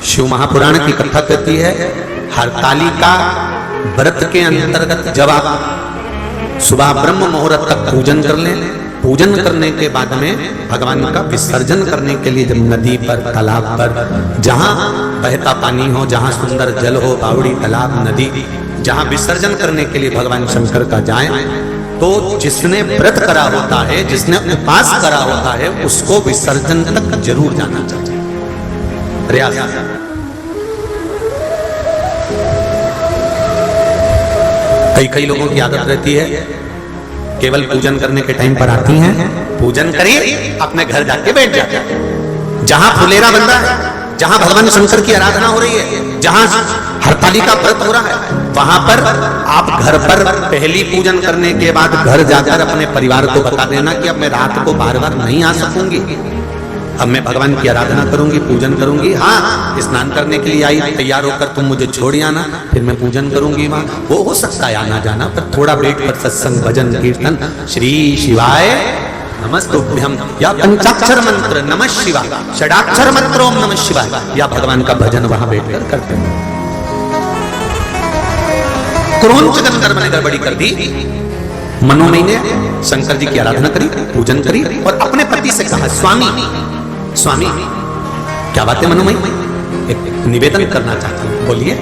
शिव महापुराण की कथा कहती है, हरतालिका व्रत के अंतर्गत जब आप सुबह ब्रह्म मुहूर्त तक पूजन कर लें, पूजन करने के बाद में भगवान का विसर्जन करने के लिए जब नदी पर, तालाब पर, जहां बहता पानी हो, जहां सुंदर जल हो, बावड़ी, तालाब, नदी, जहां विसर्जन करने के लिए भगवान शंकर का जाए, तो जिसने व्रत करा होता है, जिसने उपवास करा होता है, उसको विसर्जन तक जरूर जाना चाहिए। प्रयास। कई लोगों की आदत रहती है, केवल पूजन करने के टाइम पर आती हैं, पूजन करिए, अपने घर जाके बैठ जाते हैं। जहां फुलेरा बन रहा है, जहां भगवान शंकर की आराधना हो रही है, जहां हरतालिका व्रत हो रहा है, वहां पर आप घर पर पहली पूजन करने के बाद घर जाकर अपने परिवार को बता देना कि अब मैं रात को बार बार नहीं आ सकूंगी, अब मैं भगवान की आराधना करूंगी, पूजन करूंगी। हाँ, स्नान करने के लिए आई, तैयार होकर तुम मुझे छोड़ आना, फिर मैं पूजन करूंगी वहां। वो हो सकता है आना जाना, पर थोड़ा बैठ कर सत्संग, भजन, कीर्तन, श्री शिवाय नमस्तुभ्यम या पंचाक्षर मंत्र नमः शिवाय, षडाक्षर मंत्र ओम नमः शिवाय, या भगवान का भजन वहां बैठकर करते हैं। क्रोंच गंधर्व ने गड़बड़ी कर दी। मनोमयी ने शंकर जी की आराधना करी, पूजन करी और अपने पति से कहा, स्वामी क्या बात है मनोमयी, एक निवेदन करना चाहती हूँ, बोलिए,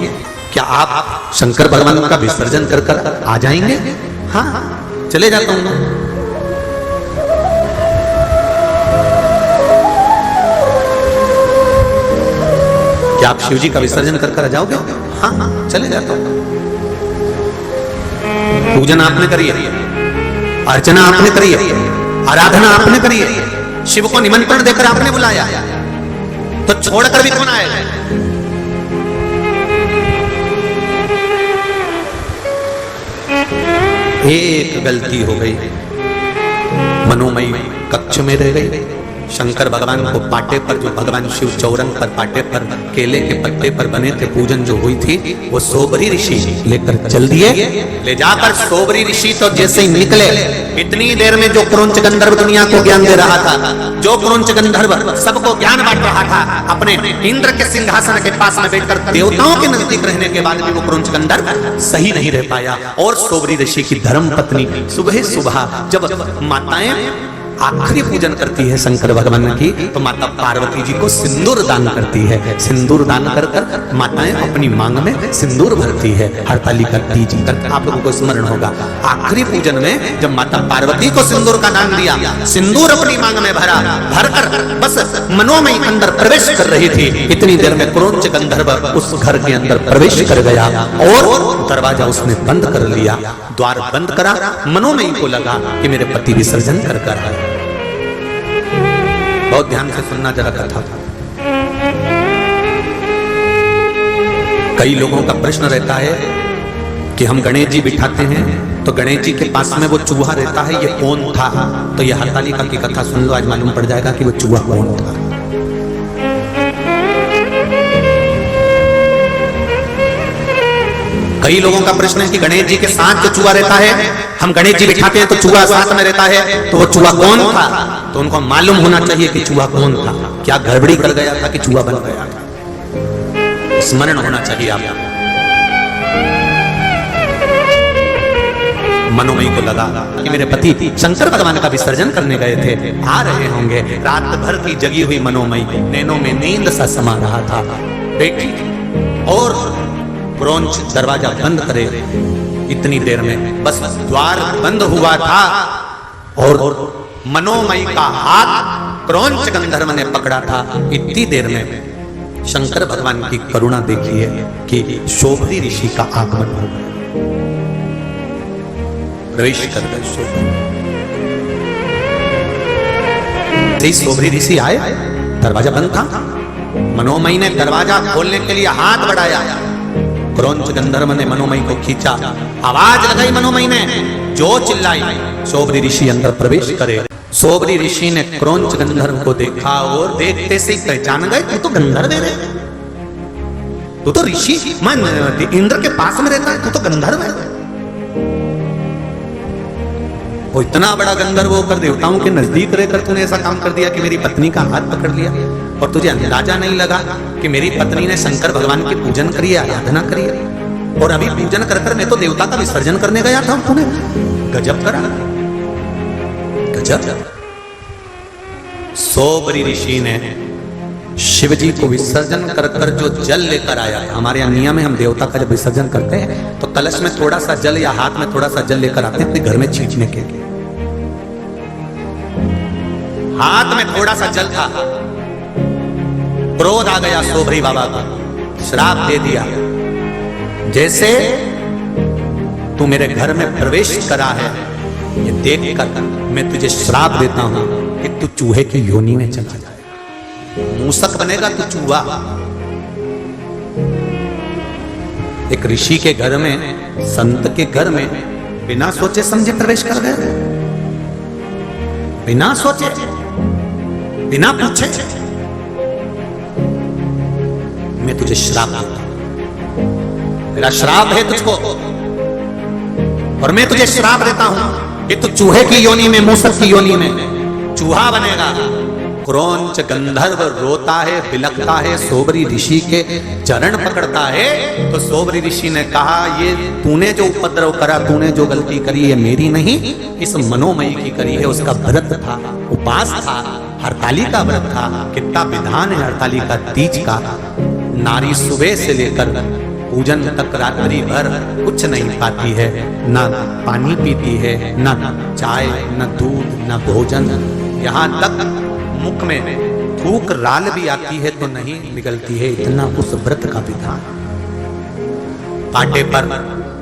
क्या आप शंकर भगवान का विसर्जन कर कर आ जाएंगे? हाँ, चले जाता हूँ। क्या आप शिव जी का विसर्जन कर कर आ जाओगे? हाँ, चले जाता हूँ। पूजन आपने करी है, अर्चना आपने करी है, आराधना आपने करी है, शिव को निमंत्रण देकर आपने बुलाया, तो छोड़कर भी कौन आएगा? एक गलती हो गई, मनोमयी कक्ष में रह गई। शंकर भगवान को पाटे पर, जो भगवान शिव चौरंग पर पाटे पर केले के पत्ते पर बने थे, पूजन जो हुई थी, वो सोबरी ऋषि लेकर चल दिए। ले जाकर सोबरी ऋषि तो जैसे ही निकले, इतनी देर में जो क्रोंच गंधर्व दुनिया को ज्ञान दे रहा था, जो क्रोंच गंधर्व सबको ज्ञान बांट रहा था, अपने इंद्र के सिंहासन के पास में बैठकर देवताओं के नजदीक रहने के बाद भी वो क्रोंच गंधर्व सही नहीं रह पाया। और सोबरी ऋषि की धर्म पत्नी सुबह सुबह जब माताएं आखिरी पूजन करती है शंकर भगवान की, तो माता पार्वती जी को सिंदूर दान करती है। सिंदूर दान कर कर माताएं अपनी मांग में सिंदूर भरती है। हरतालिका तीज कर आप लोगों को स्मरण होगा, आखिरी पूजन में जब माता पार्वती को सिंदूर का दान दिया, सिंदूर अपनी मांग में भरा, भरकर बस मनोमयी अंदर प्रवेश कर रही थी, इतनी देर में क्रोंच गंधर्व उस घर के अंदर प्रवेश कर गया और दरवाजा उसने बंद कर लिया। द्वार बंद करा, मनोमयी को लगा कि मेरे पति विसर्जन कर कर आए। बहुत ध्यान से सुनना जरा कथा। कई लोगों का प्रश्न रहता है कि हम गणेश जी बिठाते हैं, तो गणेश जी के पास में वो चूहा रहता है, ये कौन था? तो ये हरतालिका की कथा सुन लो, आज मालूम पड़ जाएगा कि वो चूहा कौन था। कई लोगों का प्रश्न है कि गणेश जी के साथ जो चूहा रहता है, हम गणेश जी बिठाते हैं तो चूहा साथ में रहता है, तो वो चूहा कौन था? तो उनको मालूम होना चाहिए कि चूहा कौन था, क्या गड़बड़ी कर गया था कि चूहा बन गया था, स्मरण होना चाहिए आपको। मनोमयी को लगा कि मेरे पति शंकर भगवान का विसर्जन करने गए थे, आ रहे होंगे। रात भर की जगी हुई मनोमयी नैनों में नींद सा समा रहा था, बेटी और क्रोंच दरवाजा बंद करे, इतनी देर में बस द्वार बंद हुआ था और मनोमयी का हाथ क्रोंच गंधर्व ने पकड़ा था। इतनी देर में शंकर भगवान की करुणा देखिए कि सोबरी ऋषि का आगमन हो गया, प्रवेश कर गए। सोबरी ऋषि आए, दरवाजा बंद था, मनोमयी ने दरवाजा खोलने के लिए हाथ बढ़ाया, क्रोंच गंधर्व ने मनोमयी को खींचा, आवाज लगाई मनोमयी ने, जो चिल्लाई, सोबरी ऋषि अंदर प्रवेश करे। सोबरी ऋषि ने क्रोंच गंधर्व को देखा और देखते से पहचान गए, तू तो गंधर्व है, तू तो ऋषि, मैं इंद्र के पास में रहता है, तू तो गंधर्व है। वो इतना बड़ा गंधर्व होकर देवताओं के नजदीक रहकर तूने ऐसा काम कर दिया कि मेरी पत्नी का हाथ पकड़ लिया। और तुझे अंदाजा नहीं लगा कि मेरी पत्नी ने शंकर भगवान की पूजन करी है, आराधना करी है, और अभी पूजन कर कर मैं तो देवता का विसर्जन करने गया था। तूने गजब करा, गजब। सोबरी ऋषि ने शिव जी को विसर्जन कर कर जो जल लेकर आया, हमारे यहाँ नियम है, हम देवता का जब विसर्जन करते हैं तो कलश में थोड़ा सा जल या हाथ में थोड़ा सा जल लेकर आते हैं अपने घर में छींचने के लिए। हाथ में थोड़ा सा जल था, क्रोध आ गया सोबरी बाबा का, श्राप दे दिया, जैसे तू मेरे घर में प्रवेश करा है ये देख कर मैं तुझे श्राप देता हूं कि तू चूहे की योनि में चला जाए, मूसक बनेगा तू चूहा। एक ऋषि के घर में, संत के घर में बिना सोचे समझे प्रवेश कर गए, बिना सोचे बिना पूछे। मैं तुझे श्राप देता हूं, मेरा श्राप है तुझको, और मैं तुझे श्राप देता हूं कि तू चूहे की योनि में, मूसक की योनि में चूहा बनेगा। क्रौंच गंधर्व रोता है, बिलखता है, सोबरी ऋषि के चरण पकड़ता है। तो सोबरी ऋषि ने कहा, ये तूने जो उपद्रव करा, तूने जो गलती करी है मेरी नहीं, इस मनोमयी की करी है। उसका व्रत था, उपास था, हरताली का व्रत था। कितना विधान है हरताली का, तीज का। नारी सुबह से लेकर पूजन तक रात्रि भर कुछ नहीं पाती है, ना पानी पीती है, ना चाय, न दूध, न भोजन, यहाँ तक मुख में थूक राल भी आती है तो नहीं निकलती है। इतना उस व्रत का विधान। पाटे पर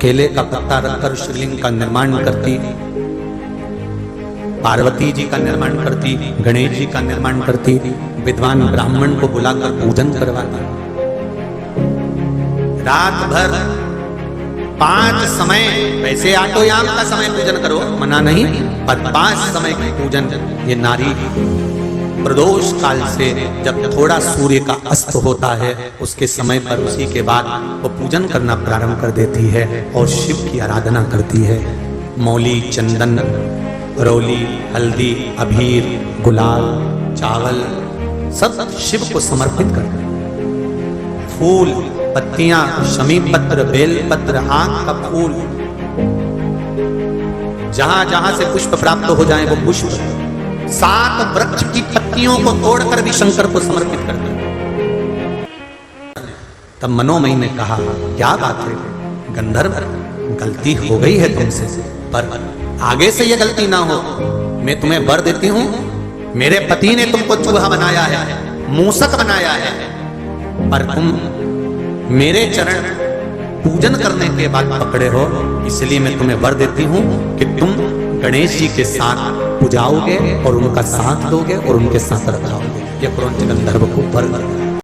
केले का पत्ता रखकर शिवलिंग का निर्माण करती, पार्वती जी का निर्माण करती, गणेश जी का निर्माण करती, विद्वान ब्राह्मण को बुलाकर पूजन करवाती। रात भर 5 समय, वैसे आटोयाम का समय पूजन करो, मना नहीं, पर 5 समय की पूजन ये नारी प्रदोष काल से जब थोड़ा सूर्य का अस्त होता है उसके समय पर, उसी के बाद वो पूजन करना प्रारंभ कर देती है और शिव की आराधना करती है। मौली, चंदन, रौली, हल्दी, अबीर, गुलाल, चावल सब शिव को समर्पित करते हैं। फूल, पत्तियां, शमी पत्र, बेल पत्र, आंख का फूल, जहां जहां से पुष्प प्राप्त हो जाए वो पुष्प, 7 वृक्ष की पत्तियों को तोड़कर भी शंकर को समर्पित करते हैं। तब मनोमयी ने कहा, क्या बात है गंधर्व, गलती हो गई है तुमसे, पर आगे से ये गलती ना हो। मैं तुम्हें वर देती हूं, मेरे पति ने तुमको चूहा बनाया है, मूसक बनाया है, पर तुम मेरे चरण पूजन करने के बाद पकड़े हो, इसलिए मैं तुम्हें वर देती हूं कि तुम गणेश जी के साथ पूजाओगे और उनका साथ दोगे और उनके साथ रखाओगे। ये क्रौंच गंधर्व को वर